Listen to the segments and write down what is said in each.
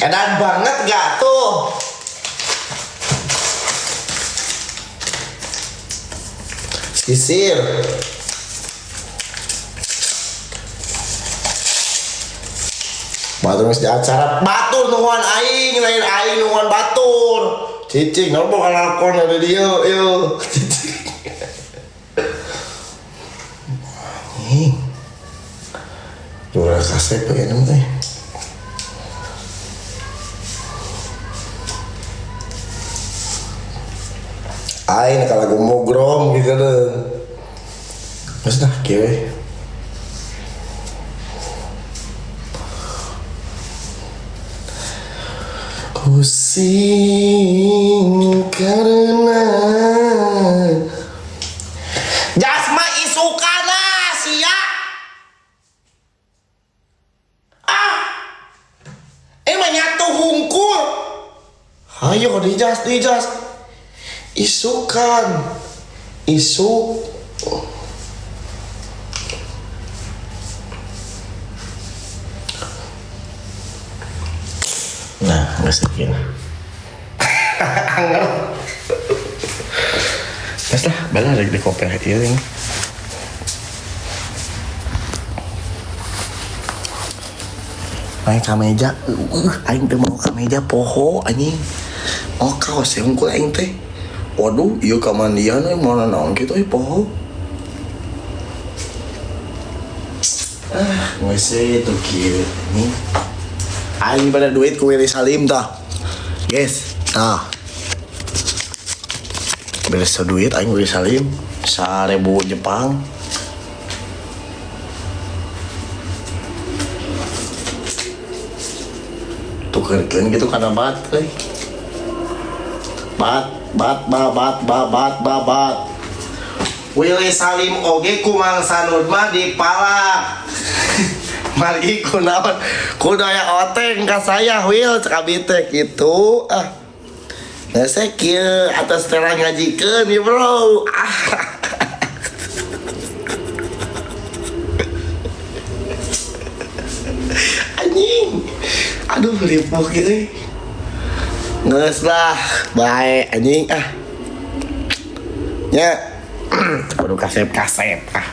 Edan banget gak tuh? Sisir. Batur mesti acara batur nuhun aing lain aing nuhun batur. Cicing nopo kalakon ada dia yo. Jual kasep ya namanya. Aing kalau gue mau grom gitu deh. Mas dah kieu. Pusing karena Jasma isukana sia. Emang nyatu hungkul. Ayo dijas. Isukan. Isuk. Nah, nggak sekian. Angel. Mas lah, bala di kopi ini. Main kameja, aing teh mau kameja poho anjing. Oh kaos yang ku aing teh. Waduh, ieu kamandian we mana naon kitu poho. Geus itu kieu nih. Aing pada duit ku Willy Salim tah. Yes, tah. Beres duit aing Willy Salim 1000 Jepang. Tukerkeun gitu kana bat euy. Bat. Willy Salim oge ku Mang Sanud mah dipalak. Mari kunaon kudaya oteng ka saya Will cek abi teh kitu Ngesek kieu atas tela ngajikeun ya bro. Anjing. Aduh ripuh kieu. Ngeus lah bae anjing nya kudu kasep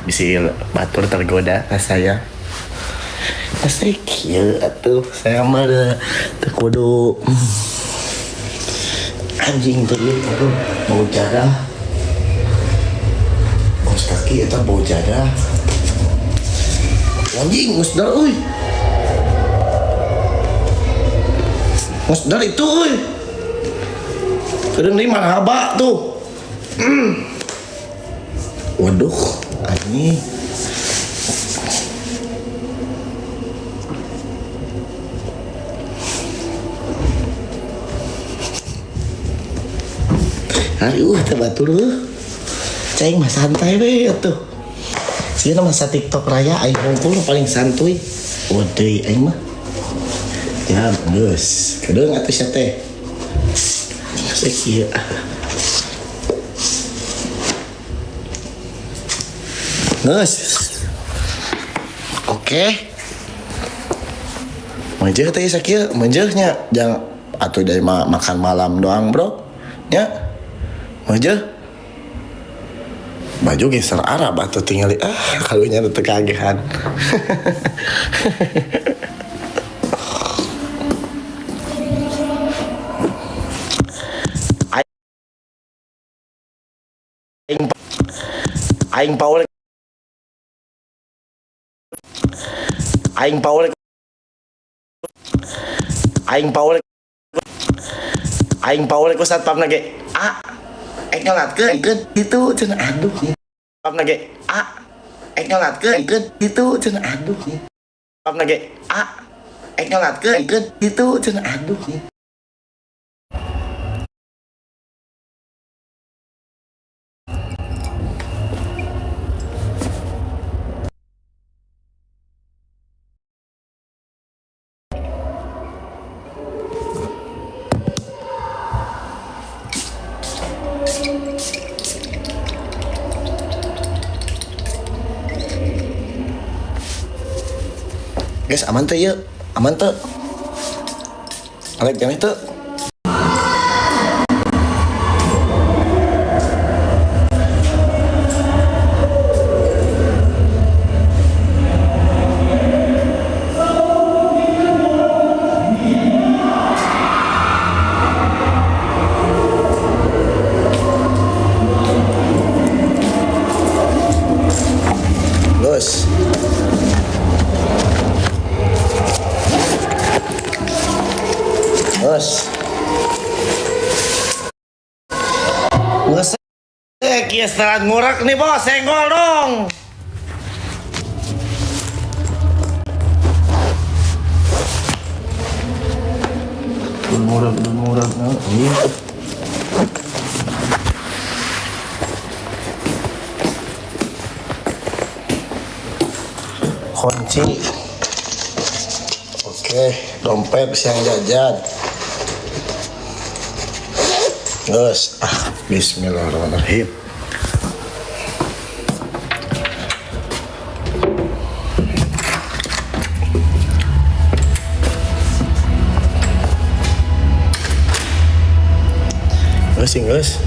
bisi batur tergoda ka saya. Asik ya atuh saya mah teu kudu anjing teh aduh bau jadah. Bos kaki eta bau jadah. Anjing musdar euy. Musdar itu euy. Kedeung deui marhaba tuh. Waduh, anjing. Teh batur ceng mah santai we atuh. Sieuna masa TikTok raya aing hungkul paling santuy. Deui aing mah. Ya geus, kedeung atuh sia teh. Asik ieu. Geus. Oke. Manjeuh teh sakieu, manjeuh nya jangan atuh dari makan malam doang, Bro. Nya. Aja baju geser Arab atau tinggal kalau nyata tekagehan. Aing Paul ku satpam nage nyolatkeun gitu cenah aduh satpam nage nyolatkeun gitu cenah aduh satpam nage nyolatkeun gitu cenah aduh. Guys, aman tuh yuk, aman tuh. Alek jangan itu. Gus. Ngesek ya setelah ngurak nih bos, senggol dong. Ngurak, iya. Kunci. Oke, dompet siang jajan. Gus, bismillahirrahmanirrahim. Gus.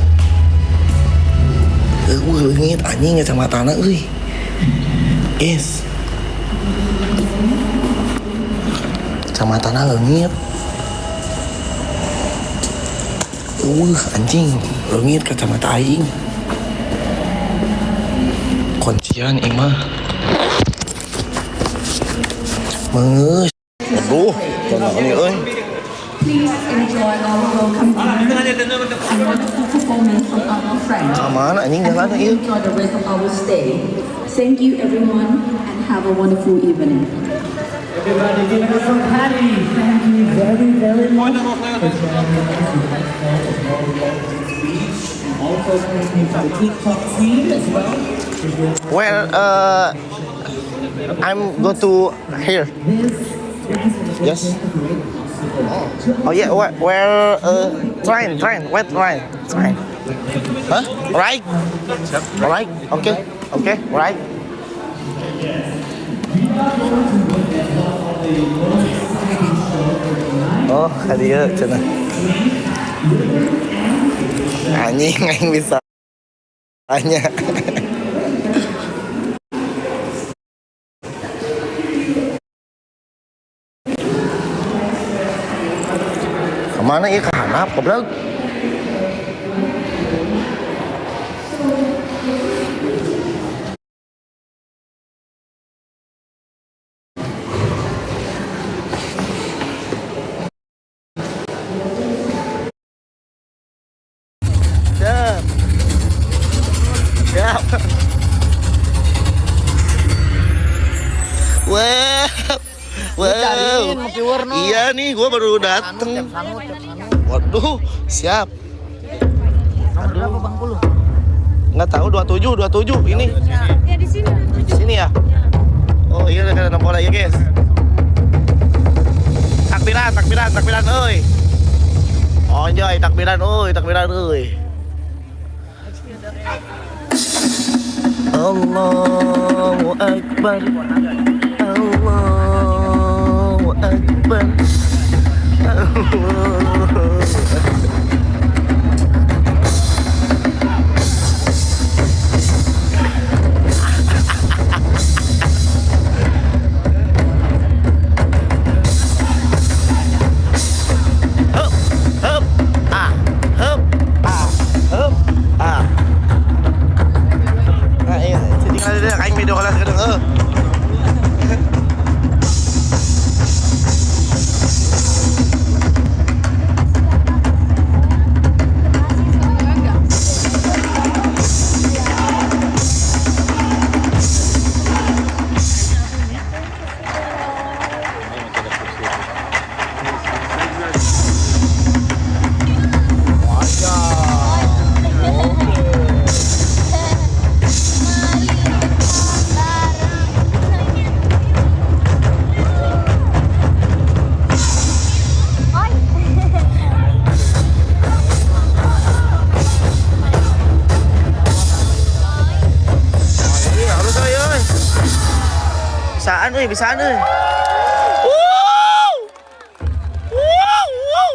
Ngit anjing sama tanah euy. Guys. Sama tanah leungit. Anjing, leungit kacamata aing. Kuncian imah. Mengeus. Aduh, jangan ini euy. Please enjoy our welcome and wonderful performance from our friends. Mana anjing jalan ieu. Enjoy the rest of our stay. Thank you everyone and have a wonderful evening. Everybody give it up for Patty. Thank you very, very much. Also thank you to the TikTok team as well. Well, I'm go to here. Yes. Oh yeah, where train, where train? Huh? Right? Right? Okay, right. Oh, hadiah cenah. Anjing aing bisa tanya. Kemana ya, ke handap goblok? Siap. Wow. Iya nih, gue baru dateng. Waduh, siap. Berapa Bang Puluh? Nggak tahu, 27 ini. Ya di sini. Di sini ya? Oh iya, ada nomor ya guys. Takbiran, oi. Oh joy, takbiran, oi. Allahu Akbar. Allahu Akbar. Kain video kelas kadang bisaan euy. Wow.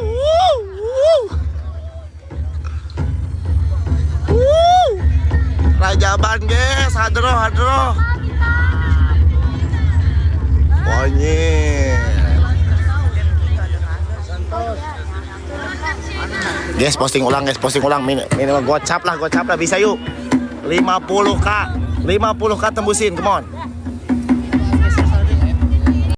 Jaban guys, hadro. Monyet. Guys, posting ulang. Minimal gocap lah bisa yuk. 50k tembusin, come on.